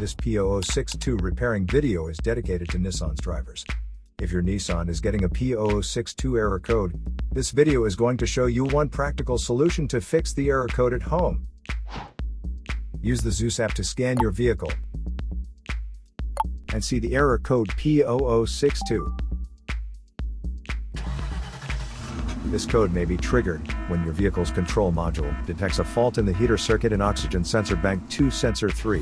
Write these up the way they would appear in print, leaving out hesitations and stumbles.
This P0062 repairing video is dedicated to Nissan's drivers. If your Nissan is getting a P0062 error code, this video is going to show you one practical solution to fix the error code at home. Use the HO2S app to scan your vehicle and see the error code P0062. This code may be triggered when your vehicle's control module detects a fault in the heater circuit and oxygen sensor bank 2 sensor 3.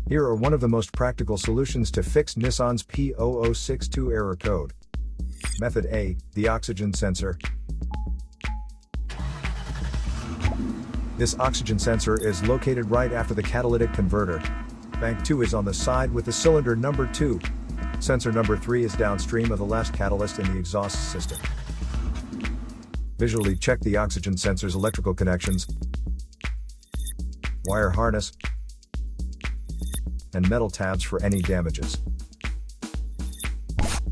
Here are one of the most practical solutions to fix Nissan's P0062 error code. Method A, the oxygen sensor. This oxygen sensor is located right after the catalytic converter. Bank 2 is on the side with the cylinder number 2. Sensor number 3 is downstream of the last catalyst in the exhaust system. Visually check the oxygen sensor's electrical connections, wire harness, and metal tabs for any damages.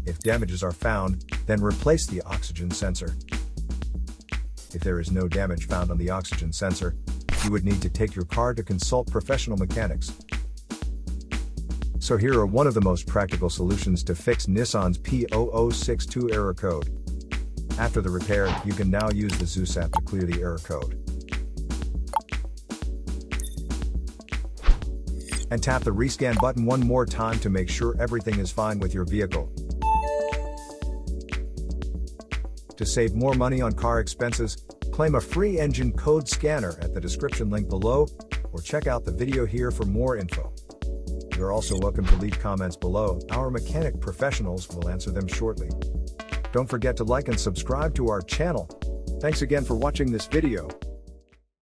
If damages are found, then replace the oxygen sensor. If there is no damage found on the oxygen sensor, you would need to take your car to consult professional mechanics. So here are one of the most practical solutions to fix Nissan's P0062 error code. After the repair, you can now use the HO2S app to clear the error code. And tap the rescan button one more time to make sure everything is fine with your vehicle. To save more money on car expenses, claim a free engine code scanner at the description link below, or check out the video here for more info. You're also welcome to leave comments below. Our mechanic professionals will answer them shortly. Don't forget to like and subscribe to our channel. Thanks again for watching this video.